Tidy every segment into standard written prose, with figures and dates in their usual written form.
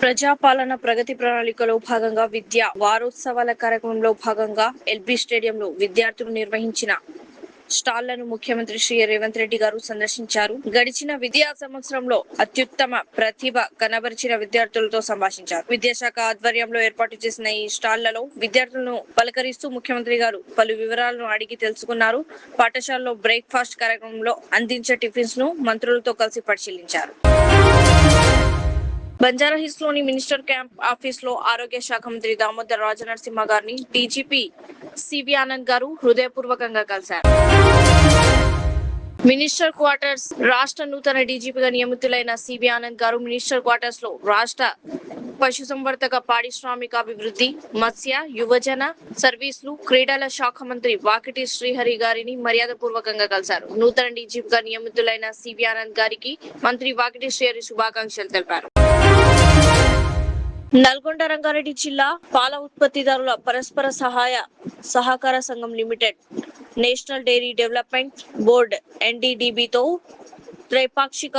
ప్రజాపాలన ప్రగతి ప్రణాళికలో భాగంగా విద్యా వారోత్సవాల కార్యక్రమంలో భాగంగా ఎల్బీ స్టేడియంలో విద్యార్థులు నిర్వహించిన స్టాళ్లను ముఖ్యమంత్రి శ్రీ రేవంత్ రెడ్డి గారు సందర్శించారు. గడిచిన విద్యా సంవత్సరంలో అత్యుత్తమ ప్రతిభ కనబరిచిన విద్యార్థులతో సంభాషించారు. విద్యాశాఖ ఆధ్వర్యంలో ఏర్పాటు చేసిన ఈ స్టాళ్లలో విద్యార్థులను పలకరిస్తూ ముఖ్యమంత్రి గారు పలు వివరాలను అడిగి తెలుసుకున్నారు. పాఠశాలలో బ్రేక్ఫాస్ట్ కార్యక్రమంలో అందించే టిఫిన్స్ ను మంత్రులతో కలిసి పరిశీలించారు. బంజారాహిల్స్ లోని మినిస్టర్ క్యాంప్ ఆఫీస్ లో ఆరోగ్య శాఖ మంత్రి దామోదర్ రాజనరసింహ గారిని డీజీపీ సివి ఆనంద్ గారు హృదయపూర్వకంగా కలిశారు. మినిస్టర్ క్వార్టర్స్ రాష్ట్ర నూతన డీజీపీగా నియమితులైన సివి ఆనంద్ గారు మినిస్టర్ క్వార్టర్స్ లో రాష్ట్ర పశుసంవర్ధక పారిశ్రామికాభివృద్ధి, మత్స్య, యువజన సర్వీసులు, క్రీడల శాఖ మంత్రి వాకిటి శ్రీహరి గారిని మర్యాదపూర్వకంగా కలిశారు. నూతన డీజీపీగా నియమితులైన సివి ఆనంద్ గారికి మంత్రి వాకిటి శ్రీహరి శుభాకాంక్షలు తెలిపారు. నల్గొండ రంగారెడ్డి జిల్లా పాల ఉత్పత్తిదారుల పరస్పర సహకార సంఘం limited national dairy development board NDDBతో త్రైపాక్షిక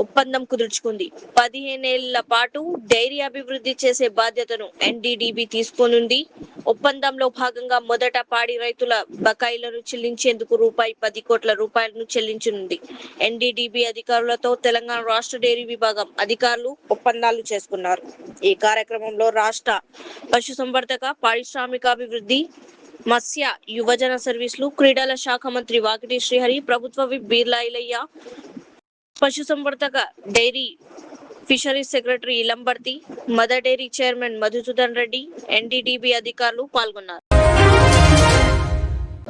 ఒప్పందం కుదుర్చుకుంది. 15 ఏళ్ల పాటు డైరీ అభివృద్ధి చేసే బాధ్యతను NDDB తీసుకోనుంది. ఒప్పందంలో భాగంగా మొదట పాడి రైతుల బకాయిలను చెల్లించేందుకు ₹10 కోట్ల చెల్లించనుంది. NDDB అధికారులతో తెలంగాణ రాష్ట్ర డైరీ విభాగం అధికారులు ఒప్పందాలు చేసుకున్నారు. ఈ కార్యక్రమంలో రాష్ట్ర పశుసంవర్ధక పారిశ్రామికాభివృద్ధి, మత్స్య, యువజన సర్వీసులు, క్రీడల శాఖ మంత్రి వాకిటి శ్రీహరి, ప్రభుత్వ విప్ బీర్లా ఐలయ్య, పశుసంవర్ధక dairy fisheries secretary Ilambarthi, mother dairy chairman Madhusudan Reddy, NDDB అధికారులు పాల్గొన్నారు.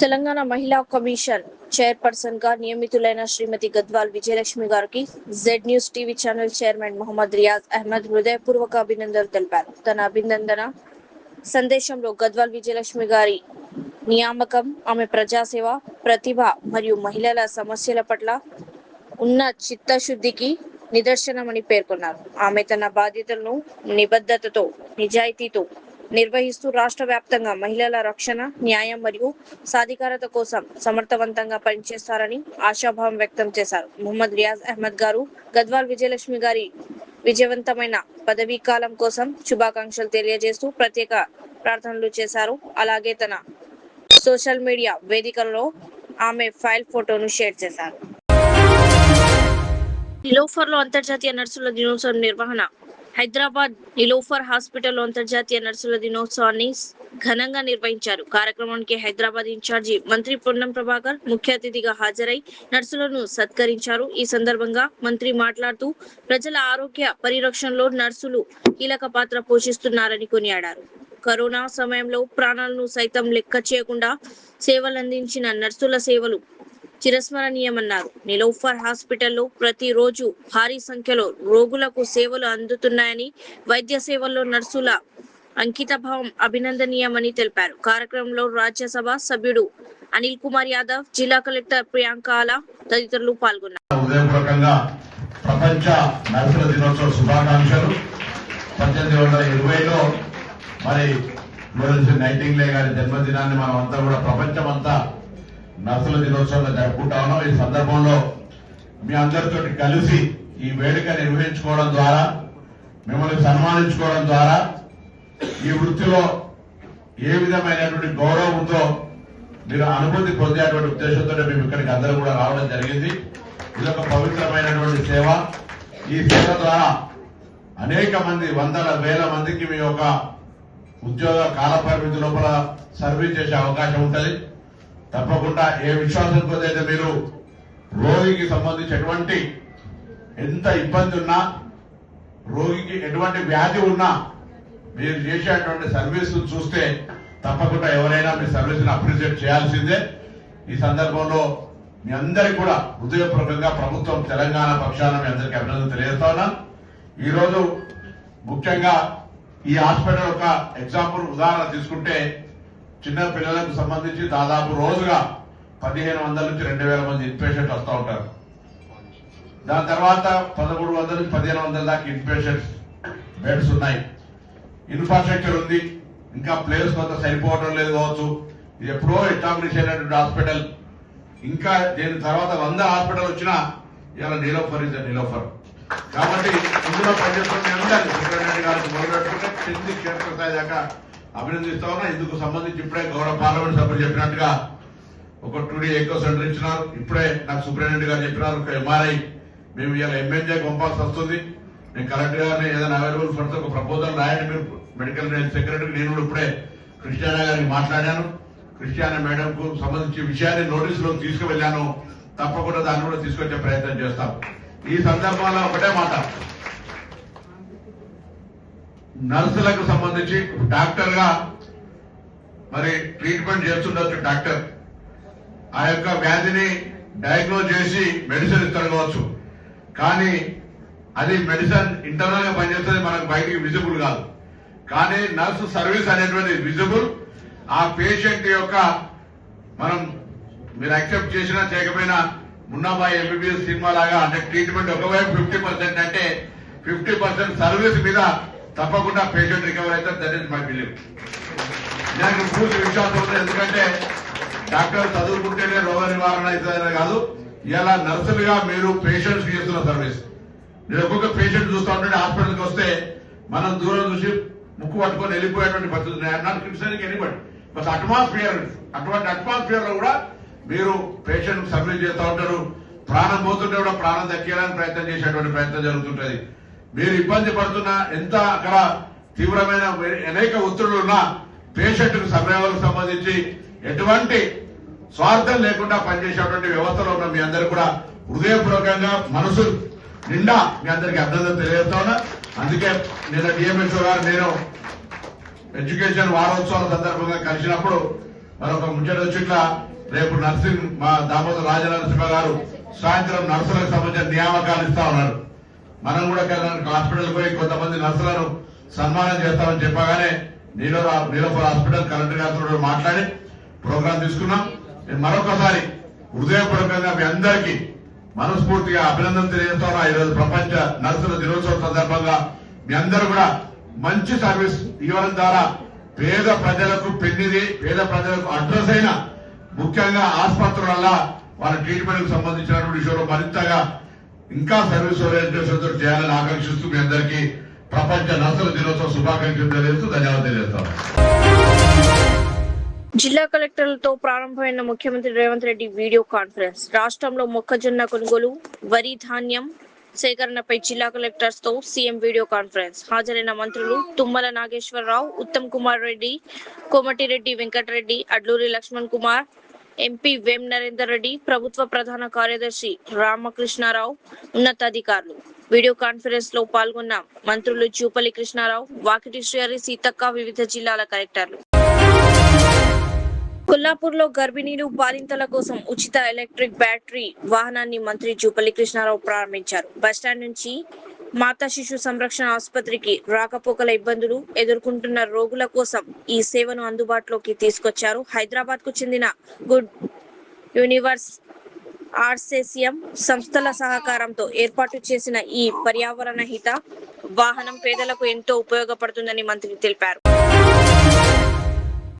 తెలంగాణ మహిళా కమిషన్ చైర్పర్సన్ గా నియమితులైన శ్రీమతి గద్వాల్ విజయలక్ష్మి గారికి Z news TV channel chairman Mohammed Riyaz Ahmed హృదయపూర్వక అభినందనలు తెలిపారు. తన అభినందన సందేశంలో గద్వాల్ విజయలక్ష్మి గారి నియామకం ఆమె ప్రజాసేవ, ప్రతిభ మరియు మహిళల సమస్యల పట్ల ఉన్న చిత్తశుద్ధికి నిదర్శనమని పేర్కొన్నారు. ఆమె తన బాధ్యతలను నిబద్ధతతో, నిజాయితీతో నిర్వహిస్తూ రాష్ట్ర వ్యాప్తంగా మహిళల రక్షణ, న్యాయం మరియు సాధికారత కోసం సమర్థవంతంగా పనిచేస్తారని ఆశాభావం వ్యక్తం చేశారు. మొహమ్మద్ రియాజ్ అహ్మద్ గారు గద్వాల్ విజయలక్ష్మి గారి విజయవంతమైన పదవీ కాలం కోసం శుభాకాంక్షలు తెలియజేస్తూ ప్రత్యేక ప్రార్థనలు చేశారు. అలాగే తన సోషల్ మీడియా వేదికల్లో ఆమె ఫైల్ ఫోటోను షేర్ చేశారు. నిలోఫర్ లో అంతర్జాతీయ నర్సుల దినోత్సవం నిర్వహణ. హైదరాబాద్ నిలోఫర్ హాస్పిటల్లో అంతర్జాతీయ నర్సుల దినోత్సవాన్ని ఘనంగా నిర్వహించారు. కార్యక్రమానికి హైదరాబాద్ ఇన్ఛార్జి మంత్రి పొన్నం ప్రభాకర్ ముఖ్య అతిథిగా హాజరై నర్సులను సత్కరించారు. ఈ సందర్భంగా మంత్రి మాట్లాడుతూ ప్రజల ఆరోగ్య పరిరక్షణలో నర్సులు కీలక పాత్ర పోషిస్తున్నారని కొనియాడారు. కరోనా సమయంలో ప్రాణాలను సైతం లెక్క చేయకుండా సేవలందించిన నర్సుల సేవలు చిరస్మరణీయమన్నారు. నిలోఫర్ హాస్పిటల్లో ప్రతిరోజు భారీ సంఖ్యలో రోగులకు సేవలు అందుతున్నాయని, వైద్య సేవల్లో నర్సుల అంకితభావం అభినందనీయమని తెలిపారు. కార్యక్రమంలో రాజ్యసభ సభ్యుడు అనిల్ కుమార్ యాదవ్, జిల్లా కలెక్టర్ ప్రియాంక ఆలా తదితరులు పాల్గొన్నారు. ప్రపంచ నర్సుల దినోత్సవ శుభాకాంక్షలు. 1820లో మరి ఫ్లోరెన్స్ నైటింగేల్ గారి జన్మదినాన్ని మనం అంతా కూడా ప్రపంచమంతా నర్సుల దినోత్సవంగా జరుపుకుంటా ఉన్నాం. ఈ సందర్భంలో మీ అందరితో కలిసి ఈ వేడుక నిర్వహించుకోవడం ద్వారా, మిమ్మల్ని సన్మానించుకోవడం ద్వారా ఈ వృత్తిలో ఏ విధమైనటువంటి గౌరవంతో మీరు అనుభూతి పొందేటువంటి ఉద్దేశంతో మేము ఇక్కడికి అందరూ కూడా రావడం జరిగింది. ఇది ఒక పవిత్రమైనటువంటి సేవ. ఈ సేవ ద్వారా అనేక మంది, వందల వేల మందికి మీ యొక్క ఉద్యోగ కాల పరిమితి లోపల సర్వీస్ చేసే అవకాశం ఉంటుంది. తప్పకుండా ఏ విశ్వాసంతో అయితే మీరు రోగికి సంబంధించి ఎటువంటి ఎంత ఇబ్బంది ఉన్నా, రోగికి ఎటువంటి వ్యాధి ఉన్నా మీరు చేసేటువంటి సర్వీసులు చూస్తే తప్పకుండా ఎవరైనా మీ సర్వీసును అప్రిషియేట్ చేయాల్సిందే. ఈ సందర్భంలో మీ అందరికీ కూడా హృదయపూర్వకంగా ప్రభుత్వం తెలంగాణ పక్షాన మీ అందరికీ అభినందనలు తెలియజేస్తా ఉన్నాం. ఈరోజు ముఖ్యంగా ఈ హాస్పిటల్ ఒక ఎగ్జాంపుల్ ఉదాహరణ తీసుకుంటే, చిన్న పిల్లలకు సంబంధించి దాదాపు రోజుగా 1500 నుంచి 2000 మంది ఇన్పేషెంట్ వస్తూ ఉంటారు. దాని తర్వాత 1300 నుంచి 1500 దాకా ఇన్పేషెంట్స్ బెడ్స్ ఉన్నాయి. ఇన్ఫ్రాస్ట్రక్చర్ ఉంది, ఇంకా ప్లేస్ కొంత సరిపోవడం లేదు కావచ్చు. ఇది ఎప్పుడో ఎస్టాబ్లిష్ అయినటువంటి హాస్పిటల్. ఇంకా దీని తర్వాత 100 హాస్పిటల్ వచ్చినా ఇలా నీలోఫర్ ఇస్ నీలోఫర్. కాబట్టి ఇందులో పనిచేస్తున్న నుంచి మొదలు పెట్టుకుంటే కింది క్షేత్రస్థాయి దాకా అభినందిస్తా ఉన్నా. ఇందుకు సంబంధించి ఇప్పుడే గౌరవ పార్లమెంట్ సభ్యులు చెప్పినట్టుగా ఒక 2D ఎకో సెంటర్ ఇచ్చినారు. ఇప్పుడే నాకు సూపరింటెండెంట్ గారు చెప్పినారు ఒక MRI మేము ఇలా MNJ పంపాల్సి వస్తుంది. నేను కలెక్టర్ గారిని ఏదైనా అవైలబుల్ ఫండ్స్ ఒక ప్రపోజల్ రాయండి మీరు మెడికల్ సెక్రటరీ. నేను కూడా ఇప్పుడే క్రిస్టియానా గారికి మాట్లాడాను. క్రిస్టియానా మేడం కు సంబంధించి విషయాన్ని నోటీసులో తీసుకువెళ్ళాను. తప్పకుండా దాన్ని కూడా తీసుకొచ్చే ప్రయత్నం చేస్తాం. ఈ సందర్భంలో ఒకటే మాట, నర్సులకు సంబంధించి డాక్టర్ గా మరి ట్రీట్మెంట్ చేస్తుండొచ్చు. డాక్టర్ ఆ యొక్క వ్యాధిని డయాగ్నోజ్ చేసి మెడిసిన్ ఇస్తాడు కావచ్చు, కానీ అది మెడిసిన్ ఇంటర్నల్ గా పనిచేస్తుంది, మనకు బయటికి విజిబుల్ కాదు. కానీ నర్సు సర్వీస్ అనేటువంటి విజిబుల్. ఆ పేషెంట్ యొక్క మనం మీరు యాక్సెప్ట్ చేసినా చేయకపోయినా మున్నాబాయి MBBS సినిమా లాగా అంటే ట్రీట్మెంట్ ఒకవైపు 50% అంటే 50% సర్వీస్ మీద తప్పకుండా పేషెంట్ రికవర్ అవుతారు. That is my believe. నాకు పూర్తి విశ్వాసం ఉంది. ఎందుకంటే డాక్టర్ చదువుకుంటేనే రోగ నివారణ అవుతుందనే కాదు, ఇలా నర్సులుగా మీరు పేషెంట్స్ చేస్తున్న సర్వీస్. నేను ఒక్కొక్క పేషెంట్ చూస్తూ ఉంటే హాస్పిటల్కి వస్తే మనం దూరం చూసి ముక్కు పట్టుకొని వెళ్ళిపోయేటువంటి పరిస్థితి. Not criticizing anybody, but atmosphere, అటువంటి అట్మాస్ఫియర్ లో కూడా మీరు పేషెంట్ సర్వీస్ చేస్తూ ఉంటారు. ప్రాణం పోతుంటే కూడా ప్రాణం దక్కేయడానికి ప్రయత్నం చేసేటువంటి ప్రయత్నం జరుగుతుంటది. మీరు ఇబ్బంది పడుతున్నా, ఎంత అక్కడ తీవ్రమైన అనేక ఒత్తిళ్లు ఉన్నా పేషెంట్ కు సమయాలకు సంబంధించి ఎటువంటి స్వార్థం లేకుండా పనిచేసేటువంటి వ్యవస్థలో ఉన్న మీ అందరూ కూడా హృదయపూర్వకంగా మనసు నిండా మీ అందరికీ అభినందన తెలియజేస్తా ఉన్నా. అందుకే నిన్న డిఎంఎస్ఓ గారు నేను ఎడ్యుకేషన్ వారోత్సవాల సందర్భంగా కలిసినప్పుడు మరొక ముచ్చట వచ్చి ఇట్లా రేపు నర్సింగ్ మా దామోదర రాజనరసింహ గారు సాయంత్రం నర్సులకు సంబంధించిన నియామకాలు ఇస్తా ఉన్నారు. మనం కూడా హాస్పిటల్ పోయి కొంతమంది నర్సులను సన్మానం చేస్తామని చెప్పగానే నీలోపల హాస్పిటల్ కలెక్టర్ గారితో మాట్లాడి ప్రోగ్రాం తీసుకున్నాం. నేను మరొకసారి హృదయపూర్వకంగా మీ అందరికీ మనస్ఫూర్తిగా అభినందన తెలియజేస్తాను. ఈరోజు ప్రపంచ నర్సుల దినోత్సవం సందర్భంగా మీ అందరూ కూడా మంచి సర్వీస్ ఇవ్వడం ద్వారా పేద ప్రజలకు పెన్నిది, పేద ప్రజలకు అడ్రస్ అయిన ముఖ్యంగా ఆసుపత్రుల వాళ్ళ ట్రీట్మెంట్ కు సంబంధించినటువంటి విషయంలో మరింతగా ఇంకా సర్వీస్ ఓరియంటేషన్ తో చేయాలని ఆకాంక్షిస్తూ మీ అందరికీ ప్రపంచ నర్సుల దినోత్సవ శుభాకాంక్షలు తెలియజేస్తూ ధన్యవాదాలు తెలియజేస్తాను. జిల్లా కలెక్టర్లతో ప్రారంభమైన ముఖ్యమంత్రి రేవంత్ రెడ్డి వీడియో కాన్ఫరెన్స్. రాష్ట్రంలో మొక్కజొన్న కొనుగోలు, వరి ధాన్యం సేకరణపై జిల్లా కలెక్టర్స్ తో సీఎం వీడియో కాన్ఫరెన్స్. హాజరైన మంత్రులు తుమ్మల నాగేశ్వరరావు, ఉత్తమ్ కుమార్ రెడ్డి, కోమటిరెడ్డి వెంకటరెడ్డి, అడ్లూరి లక్ష్మణ్ కుమార్, ఎంపీ వేం నరేందర్ రెడ్డి, ప్రభుత్వ ప్రధాన కార్యదర్శి రామకృష్ణారావు, ఉన్నతాధికారులు. వీడియో కాన్ఫరెన్స్ లో పాల్గొన్న మంత్రులు జూపల్లి కృష్ణారావు, వాకిటి శ్రీహరి, సీతక్క, వివిధ జిల్లాల కలెక్టర్లు. కొల్లాపూర్ లో గర్భిణీలు, బాలింతల కోసం ఉచిత ఎలక్ట్రిక్ బ్యాటరీ వాహనాన్ని మంత్రి జూపల్లి కృష్ణారావు ప్రారంభించారు. బస్టాండ్ నుంచి మాతా శిశు సంరక్షణ ఆసుపత్రికి రాకపోకల ఇబ్బందులు ఎదుర్కొంటున్న రోగుల కోసం ఈ సేవను అందుబాటులోకి తీసుకొచ్చారు. హైదరాబాద్ కు చెందిన గుడ్ యూనివర్స్, ఆర్సేసియం సంస్థల సహకారంతో ఏర్పాటు చేసిన ఈ పర్యావరణ హిత వాహనం పేదలకు ఎంతో ఉపయోగపడుతుందని మంత్రి తెలిపారు.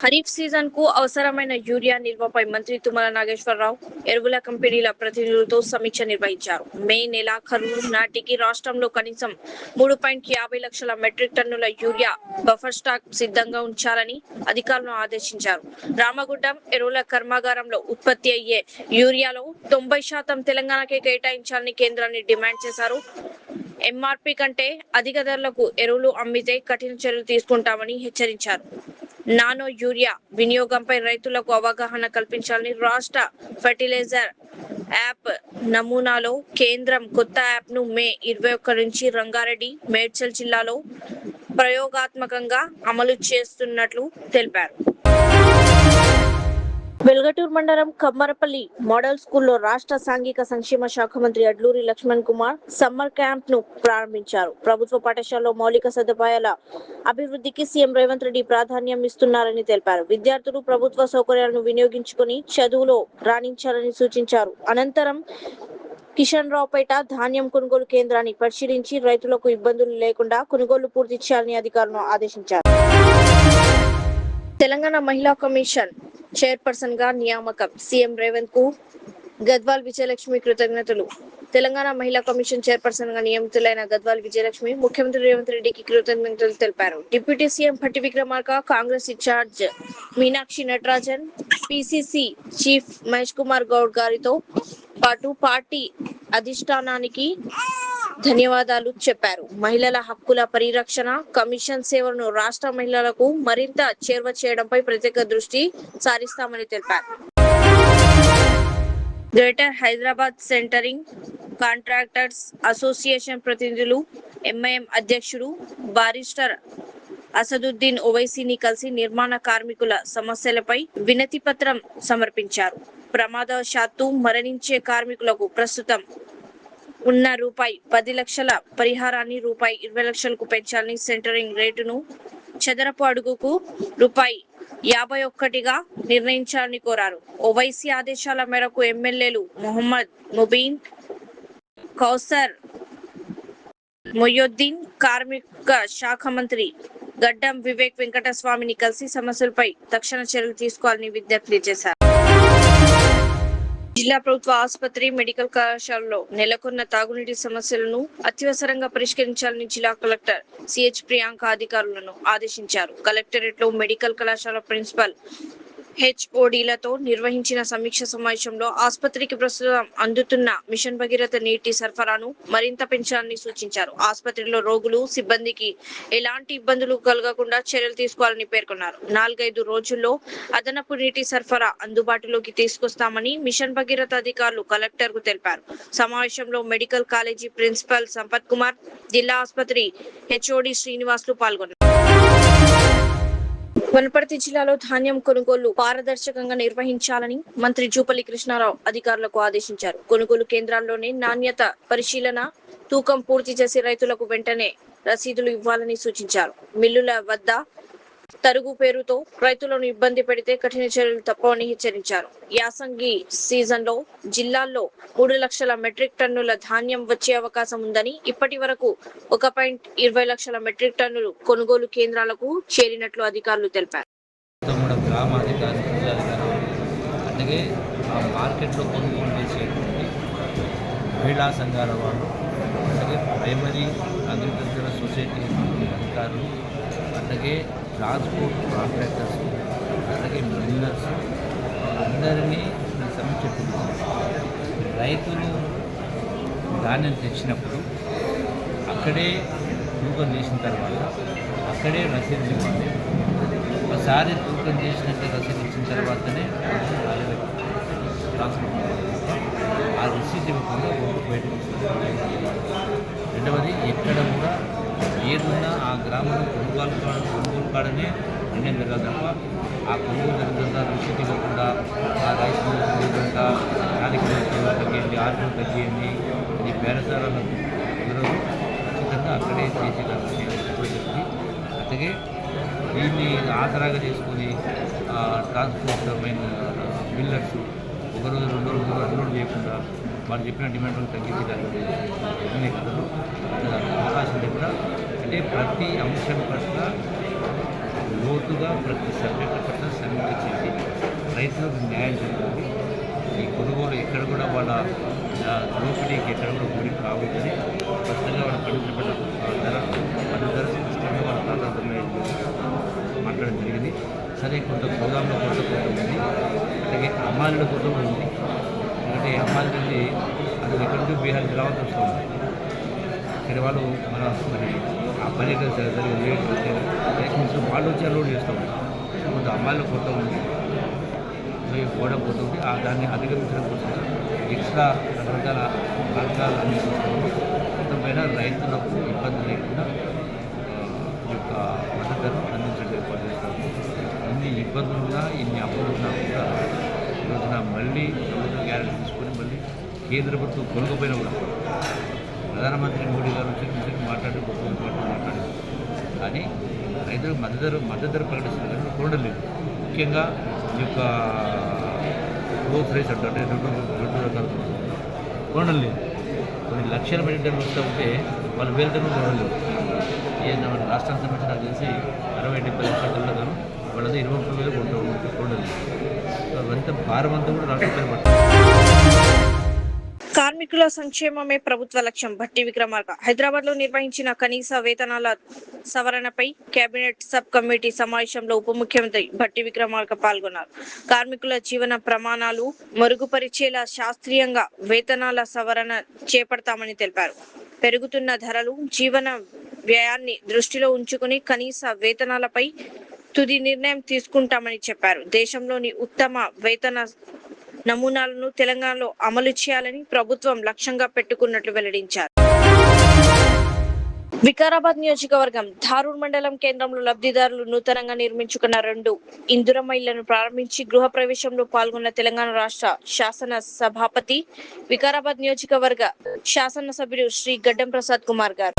ఖరీఫ్ సీజన్ కు అవసరమైన యూరియా నిల్వపై మంత్రి తుమ్మల నాగేశ్వరరావు ఎరువుల కంపెనీల ప్రతినిధులతో సమీక్ష నిర్వహించారు. మే నెలాఖరు నాటికి రాష్ట్రంలో కనీసం 3.50 లక్షల మెట్రిక్ టన్నుల యూరియా బఫర్ స్టాక్ సిద్ధంగా ఉంచాలని అధికారులను ఆదేశించారు. రామగుండం ఎరువుల కర్మాగారంలో ఉత్పత్తి అయ్యే యూరియాలో 90% తెలంగాణకే కేటాయించాలని కేంద్రాన్ని డిమాండ్ చేశారు. ఎంఆర్పీ కంటే అధిక ధరలకు ఎరువులు అమ్మితే కఠిన చర్యలు తీసుకుంటామని హెచ్చరించారు. నానో యూరియా వినియోగంపై రైతులకు అవగాహన కల్పించాలని రాష్ట్ర ఫెర్టిలైజర్ యాప్ నమూనాలో కేంద్రం కొత్త యాప్ ను మే 21 నుంచి రంగారెడ్డి, మేడ్చల్ జిల్లాలో ప్రయోగాత్మకంగా అమలు చేస్తున్నట్లు తెలిపారు. వెల్గటూర్ మండలం కమ్మరపల్లి మోడల్ స్కూల్లో రాష్ట్ర సాంఘిక సంక్షేమ శాఖ మంత్రి అడ్లూరి లక్ష్మణ్ కుమార్ సమ్మర్ క్యాంప్ ను ప్రారంభించారు. ప్రభుత్వ పాఠశాలలో మౌలిక సదుపాయాల అభివృద్ధికి సీఎం రేవంత్ రెడ్డి ప్రాధాన్యం ఇస్తున్నారని తెలిపారు. విద్యార్థులు ప్రభుత్వ సౌకర్యాలను వినియోగించుకుని చదువులో రాణించాలని సూచించారు. అనంతరం కిషన్ రావుపేట ధాన్యం కొనుగోలు కేంద్రాన్ని పరిశీలించి రైతులకు ఇబ్బందులు లేకుండా కొనుగోలు పూర్తి చేయాలని అధికారులను ఆదేశించారు. తెలంగాణ మహిళా కమిషన్ చైర్పర్సన్ గా నియామకం. సీఎం రేవంత్ కు గద్వాల్ విజయలక్ష్మి కృతజ్ఞతలు. తెలంగాణ మహిళా కమిషన్ చైర్పర్సన్ గా నియమితులైన గద్వాల్ విజయలక్ష్మి ముఖ్యమంత్రి రేవంత్ రెడ్డికి కృతజ్ఞతలు తెలిపారు. Deputy CM Bhatti Vikramarka, Congress in charge Meenakshi Natarajan, PCC chief Mahesh Kumar Goud గారితో పాటు పార్టీ అధిష్టానానికి ధన్యవాదాలు చెప్పారు. మహిళల హక్కుల పరిరక్షణ, కమిషన్ సేవలను రాష్ట్ర మహిళలకు మరింత చేరువ చేయడంపై ప్రత్యేక దృష్టి సారిస్తామని తెలిపారు. Greater Hyderabad centering contractors association ప్రతినిధులు ఎంఐఎం అధ్యక్షుడు బారిస్టర్ అసదుద్దీన్ ఓవైసీని కలిసి నిర్మాణ కార్మికుల సమస్యలపై వినతి పత్రం సమర్పించారు. ప్రమాదవశాత్తు మరణించే కార్మికులకు ప్రస్తుతం ఉన్న ₹10 లక్షల పరిహారాన్ని ₹20 లక్షలకు పెంచాలని, సెంటరింగ్ రేటును చదరపు అడుగుకు ₹51గా నిర్ణయించాలని కోరారు. ఓవైసీ ఆదేశాల మేరకు ఎమ్మెల్యేలు మొహమ్మద్ ముబీన్, కౌసర్ మొయ్యుద్దీన్, కార్మిక శాఖ మంత్రి గడ్డం వివేక్ వెంకటస్వామిని కలిసి సమస్యలపై తక్షణ చర్యలు తీసుకోవాలని విజ్ఞప్తి చేశారు. జిల్లా ప్రభుత్వ ఆసుపత్రి, మెడికల్ కళాశాలలో నెలకొన్న తాగునీటి సమస్యలను అత్యవసరంగా పరిష్కరించాలని జిల్లా కలెక్టర్ సిహెచ్ ప్రియాంక అధికారులను ఆదేశించారు. కలెక్టరేట్ లో మెడికల్ కళాశాల ప్రిన్సిపల్ హెచ్ఓడీలతో నిర్వహించిన సమీక్ష సమావేశంలో ఆసుపత్రికి ప్రస్తుతం అందుతున్న మిషన్ భగీరథ నీటి సరఫరాను మరింత పెంచాలని సూచించారు. ఆసుపత్రిలో రోగులు, సిబ్బందికి ఎలాంటి ఇబ్బందులు కలగకుండా చర్యలు తీసుకోవాలని పేర్కొన్నారు. 4-5 రోజుల్లో అదనపు నీటి సరఫరా అందుబాటులోకి తీసుకొస్తామని మిషన్ భగీరథ అధికారులు కలెక్టర్ కు తెలిపారు. సమావేశంలో medical college principal Sampath Kumar, జిల్లా ఆసుపత్రి హెచ్ఓడి శ్రీనివాసులు పాల్గొన్నారు. వనపర్తి జిల్లాలో ధాన్యం కొనుగోలు పారదర్శకంగా నిర్వహించాలని మంత్రి జూపల్లి కృష్ణారావు అధికారులకు ఆదేశించారు. కొనుగోలు కేంద్రాల్లోనే నాణ్యత పరిశీలన, తూకం పూర్తి చేసి రైతులకు వెంటనే రసీదులు ఇవ్వాలని సూచించారు. మిల్లుల వద్ద తరుగు పేరుతో రైతులను ఇబ్బంది పెడితే కఠిన చర్యలు తప్పవని హెచ్చరించారు. యాసంగి సీజన్లో జిల్లాల్లో 3 లక్షల మెట్రిక్ టన్నుల ధాన్యం వచ్చే అవకాశం ఉందని, ఇప్పటి వరకు 1.20 లక్షల మెట్రిక్ టన్నులు కొనుగోలు కేంద్రాలకు చేరినట్లు అధికారులు తెలిపారు. అలాగే ఆ మార్కెట్లో కొనుగోలు చేసేటువంటి మహిళా సంఘాల వాళ్ళు, అలాగే ప్రైమరీ అగ్రికల్చరల్ సొసైటీ అధికారులు, అలాగే ట్రాన్స్పోర్ట్ కాంట్రాక్టర్స్, అలాగే మిల్లర్స్ అందరినీ సమీక్ష రైతులు ధాన్యం తెచ్చినప్పుడు అక్కడే తూకం చేసిన తర్వాత అక్కడే రసీదు ఇవ్వాలి. ఒకసారి తూకం చేసినట్టు రసీదు ఇచ్చిన తర్వాతనే ట్రాన్స్పోర్ట్ ఆ రసీదు ఇవ్వకుండా బయటకు వస్తుంది. రెండవది, ఎక్కడ కూడా ఏదున్నా ఆ గ్రామంలో కొనుగోలు కాడనే నిర్ణయం జరగాలి తప్ప ఆ కొనుగోలు జరుగుతుందా రసీదు ఇవ్వకుండా ఆ రైస్ జరుగుతుందా 4 కిలోలు తగ్గింది, 6 కిలోలు తగ్గింది అది బేరసారాలకు కుదరదు. ఖచ్చితంగా అక్కడే చేసేటప్పుడు అలాగే దీన్ని ఆసరాగా చేసుకొని ట్రాన్స్పోర్ట్ బిల్లర్స్ 1 రోజు 2 రోజులు అన్లోడ్ చేయకుండా వాళ్ళు చెప్పిన డిమాండ్లను తగ్గించడానికి ఇవన్నీ కథలు అవకాశం కూడా. అంటే ప్రతి అంశం పట్ల లోతుగా ప్రతి సబ్జెక్టు పట్ల సమీక్ష చేసి రైతులకు న్యాయం జరగాలి. ఈ కొనుగోలు ఎక్కడ కూడా వాళ్ళ దోపిడీకి ఎక్కడ కూడా గురి కావద్దని స్పష్టంగా వాళ్ళ పండించబడ్డ ధర స్పష్టంగా వాళ్ళ ప్రాధాన్యత మాట్లాడడం జరిగింది. సరే, కొంత గోదాంలో కొత్త ఉంది, అలాగే అమ్మాయిల కొత్త ఉంది. ఎందుకంటే అమ్మాయిల నుండి అది ఎక్కడి నుంచి బీహార్కి రావాల్సి వస్తుంది. ఇక్కడ వాళ్ళు మరి ఆ పని లైసెన్స్ వాళ్ళు వచ్చి అన్లోడ్ చేస్తాం. కొంత అమ్మాయిల కొత్త ఉంది, పోవడం పోతుంది. దాన్ని అధిగమించడం కోసం ఎక్స్ట్రా రకరకాల మార్గాలు అందిస్తున్నాము. మొత్తంపైన రైతులకు ఇబ్బంది లేకుండా ఈ యొక్క మద్దతును అందించడం ఏర్పాటు చేస్తాము. ఇన్ని ఇబ్బందులున్నా, ఇన్ని అప్పులున్నా కూడా ఈరోజున మళ్ళీ ప్రభుత్వం గ్యారెంటీ తీసుకొని మళ్ళీ కేంద్ర ప్రభుత్వం కొనుక్కపోయినా కూడా ప్రధానమంత్రి మోడీ గారు వచ్చి మాట్లాడి మాట్లాడారు. కానీ రైతులకు మద్దతు ధర ప్రకటిస్తున్నారు కానీ కొనడం లేదు. ముఖ్యంగా ఈ యొక్క రోజ్ రైస్ అంటే రెండు రకాల కొనడం లేదు. కొన్ని లక్షల మెట్రిక్ టన్నులు వస్తూ ఉంటే వాళ్ళు 1000 టన్నులు కొనడం లేదు. మన రాష్ట్రానికి సంబంధించి నాకు తెలిసి 60-70 లక్షల టన్నులు వాళ్ళది 20 రూపాయలు కొనడం లేదు. అవంతా భారం అంతా కూడా రాష్ట్రం పడుతుంది. కార్మికుల సంక్షేమమే ప్రభుత్వ లక్ష్యం. భట్టి విక్రమార్క హైదరాబాద్ లో నిర్వహించిన కనీస వేతనాల సవరణపై కేబినెట్ సబ్ కమిటీ సమావేశంలో ఉప ముఖ్యమంత్రి భట్టి విక్రమార్క పాల్గొన్నారు. కార్మికుల జీవన ప్రమాణాలు మెరుగుపరిచేలా శాస్త్రీయంగా వేతనాల సవరణ చేపడతామని తెలిపారు. పెరుగుతున్న ధరలు, జీవన వ్యయాన్ని దృష్టిలో ఉంచుకుని కనీస వేతనాలపై తుది నిర్ణయం తీసుకుంటామని చెప్పారు. దేశంలోని ఉత్తమ వేతన నమూనాలను తెలంగాణలో అమలు చేయాలని ప్రభుత్వం లక్ష్యంగా పెట్టుకున్నట్లు వెల్లడించారు. వికారాబాద్ నియోజకవర్గం ధారూర్ మండలం కేంద్రంలో లబ్ధిదారులు నూతనంగా నిర్మించుకున్న 2 ఇందిరమ్మ ఇళ్లను ప్రారంభించి గృహ ప్రవేశంలో పాల్గొన్న తెలంగాణ రాష్ట్ర శాసన సభాపతి, వికారాబాద్ నియోజకవర్గ శాసనసభ్యులు శ్రీ గడ్డం ప్రసాద్ కుమార్ గారు.